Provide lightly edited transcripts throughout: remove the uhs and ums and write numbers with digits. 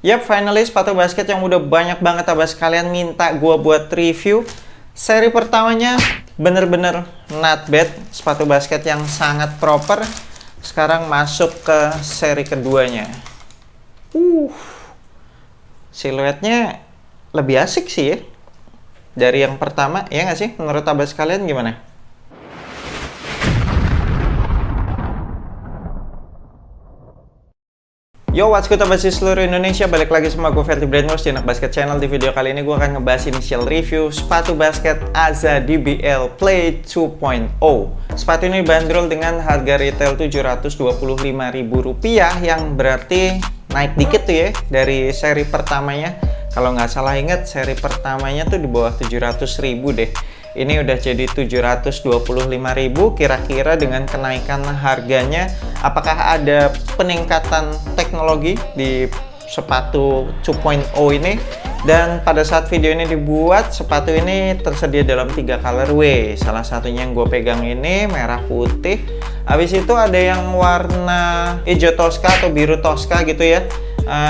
Yap, finally sepatu basket yang udah banyak banget abas kalian minta gue buat review. Seri pertamanya bener-bener not bad, sepatu basket yang sangat proper. Sekarang masuk ke seri keduanya. Siluetnya lebih asik sih ya dari yang pertama, ya nggak sih? Menurut abas kalian gimana? Yo, what's good abas di seluruh Indonesia, balik lagi sama gue Ferdi Brainwash di Anak Basket Channel. Di video kali ini gue akan ngebahas initial review sepatu basket Aza DBL Play 2.0. Sepatu ini dibanderol dengan harga retail Rp725.000, yang berarti naik dikit tuh ya dari seri pertamanya. Kalau nggak salah ingat, seri pertamanya tuh di bawah 700.000 deh. Ini udah jadi 725.000. Kira-kira dengan kenaikan harganya, apakah ada peningkatan teknologi di sepatu 2.0 ini? Dan pada saat video ini dibuat, sepatu ini tersedia dalam 3 colorway. Salah satunya yang gue pegang ini merah putih. Habis itu ada yang warna hijau toska atau biru toska gitu ya.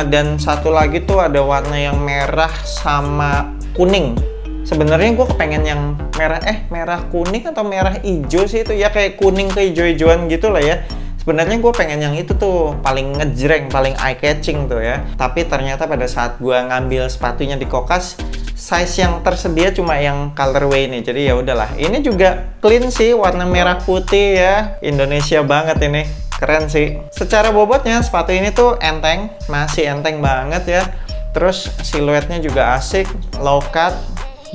Dan satu lagi tuh ada warna yang merah sama kuning. Sebenarnya gue kepengen yang merah kuning atau merah hijau sih, itu ya kayak kuning ke hijau-hijauan gitu lah ya. Sebenarnya gue pengen yang itu tuh paling ngejreng, paling eye catching tuh ya. Tapi ternyata pada saat gue ngambil sepatunya di Kokas, size yang tersedia cuma yang colorway ini. Jadi ya udahlah. Ini juga clean sih, warna merah putih ya. Indonesia banget ini. Keren sih. Secara bobotnya sepatu ini tuh enteng, masih enteng banget ya. Terus siluetnya juga asik, low cut.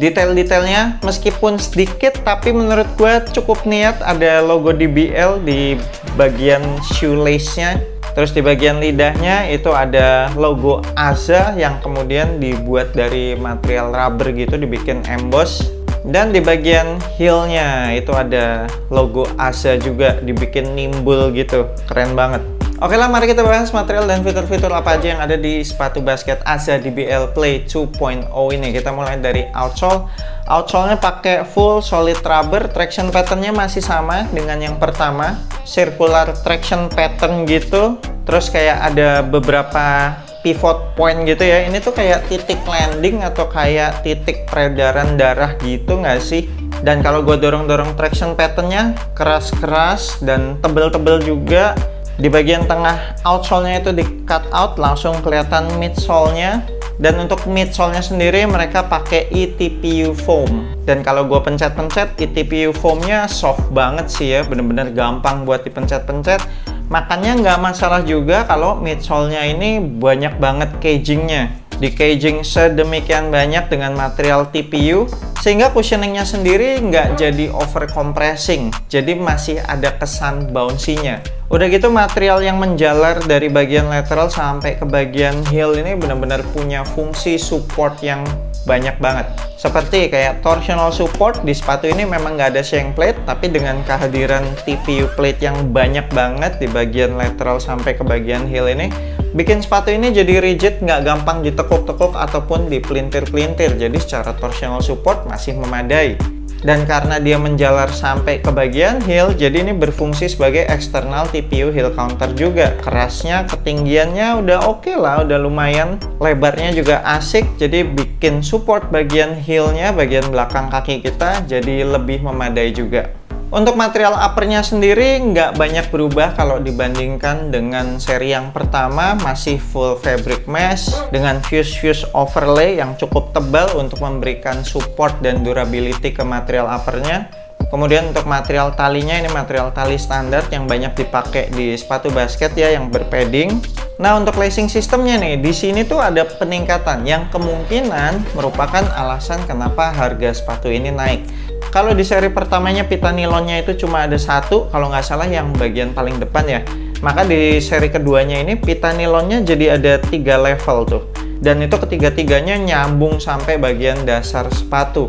Detail-detailnya meskipun sedikit, tapi menurut gue cukup niat. Ada logo DBL di bagian shoelace-nya. Terus di bagian lidahnya itu ada logo Aza yang kemudian dibuat dari material rubber gitu, dibikin emboss. Dan di bagian heel-nya itu ada logo Aza juga, dibikin nimbul gitu. Keren banget. Oke lah, mari kita bahas material dan fitur-fitur apa aja yang ada di sepatu basket Aza DBL Play 2.0 ini. Kita mulai dari outsole. Outsole-nya pakai full solid rubber. Traction pattern-nya masih sama dengan yang pertama, circular traction pattern gitu. Terus kayak ada beberapa pivot point gitu ya. Ini tuh kayak titik landing atau kayak titik peredaran darah gitu nggak sih? Dan kalau gue dorong-dorong traction pattern-nya keras-keras dan tebel-tebel juga. Di bagian tengah outsole-nya itu di cut out, langsung kelihatan midsole-nya. Dan untuk midsole-nya sendiri mereka pakai ETPU foam. Dan kalau gue pencet-pencet, ETPU foam-nya soft banget sih ya, bener-bener gampang buat dipencet-pencet. Makanya nggak masalah juga kalau midsole-nya ini banyak banget caging-nya. Di caging sedemikian banyak dengan material TPU, sehingga cushioning-nya sendiri nggak jadi over compressing, jadi masih ada kesan bouncy-nya. Udah gitu, material yang menjalar dari bagian lateral sampai ke bagian heel ini benar-benar punya fungsi support yang banyak banget. Seperti kayak torsional support di sepatu ini memang nggak ada shank plate, tapi dengan kehadiran TPU plate yang banyak banget di bagian lateral sampai ke bagian heel ini, bikin sepatu ini jadi rigid, nggak gampang ditekuk-tekuk ataupun dipelintir-pelintir. Jadi secara torsional support masih memadai. Dan karena dia menjalar sampai ke bagian heel, jadi ini berfungsi sebagai external TPU heel counter juga. Kerasnya, ketinggiannya udah oke lah, udah lumayan. Lebarnya juga asik, jadi bikin support bagian heelnya, bagian belakang kaki kita jadi lebih memadai juga. Untuk material uppernya sendiri nggak banyak berubah kalau dibandingkan dengan seri yang pertama, masih full fabric mesh dengan fuse overlay yang cukup tebal untuk memberikan support dan durability ke material uppernya. Kemudian untuk material talinya, ini material tali standar yang banyak dipakai di sepatu basket ya, yang berpadding. Nah, untuk lacing sistemnya nih, di sini tuh ada peningkatan yang kemungkinan merupakan alasan kenapa harga sepatu ini naik. Kalau di seri pertamanya pita nilonnya itu cuma ada satu, kalau nggak salah yang bagian paling depan ya. Maka di seri keduanya ini pita nilonnya jadi ada 3 level tuh. Dan itu ketiga-tiganya nyambung sampai bagian dasar sepatu.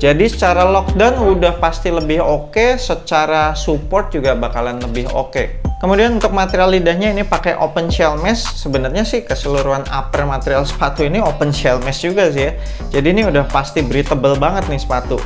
Jadi secara lockdown udah pasti lebih oke, secara support juga bakalan lebih oke. Kemudian untuk material lidahnya ini pakai open shell mesh. Sebenarnya sih keseluruhan upper material sepatu ini open shell mesh juga sih ya. Jadi ini udah pasti breathable banget nih sepatu.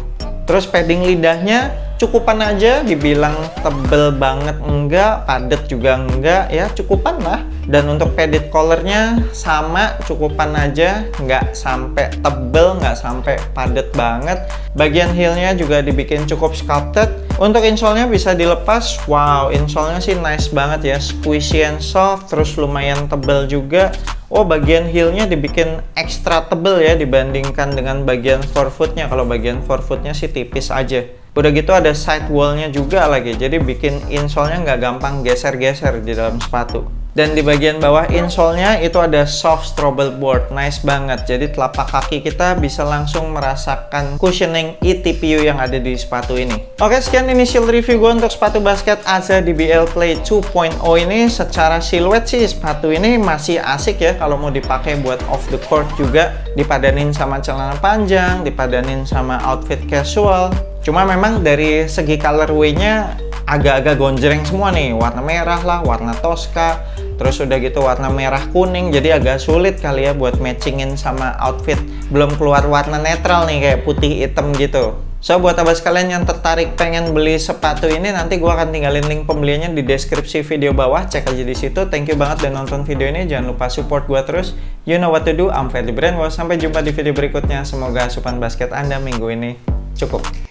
Terus padding lidahnya cukupan aja, dibilang tebel banget enggak, padet juga enggak, ya cukupan lah. Dan untuk padded collarnya sama, cukupan aja, nggak sampai tebel, nggak sampai padet banget. Bagian heelnya juga dibikin cukup sculpted. Untuk insole-nya bisa dilepas. Wow, insole-nya sih nice banget ya, squishy and soft, terus lumayan tebel juga. Oh, bagian heel-nya dibikin ekstra tebel ya dibandingkan dengan bagian forefoot-nya. Kalau bagian forefoot-nya sih tipis aja. Udah gitu ada side wall-nya juga lagi, jadi bikin insole-nya nggak gampang geser-geser di dalam sepatu. Dan di bagian bawah insole-nya itu ada soft strobel board, nice banget. Jadi telapak kaki kita bisa langsung merasakan cushioning eTPU yang ada di sepatu ini. Oke, sekian initial review gue untuk sepatu basket Aza DBL Play 2.0 ini. Secara siluet sih sepatu ini masih asik ya kalau mau dipakai buat off the court juga. Dipadanin sama celana panjang, dipadanin sama outfit casual. Cuma memang dari segi colorway-nya agak-agak gonjreng semua nih, warna merah lah, warna Tosca, terus udah gitu warna merah kuning, jadi agak sulit kali ya buat matchingin sama outfit. Belum keluar warna netral nih kayak putih hitam gitu. So buat abas kalian yang tertarik pengen beli sepatu ini, nanti gua akan tinggalin link pembeliannya di deskripsi video bawah, cek aja di situ. Thank you banget udah nonton video ini, jangan lupa support gua terus. You know what to do, I'm Ferdy Brainwash. Sampai jumpa di video berikutnya. Semoga asupan basket Anda minggu ini cukup.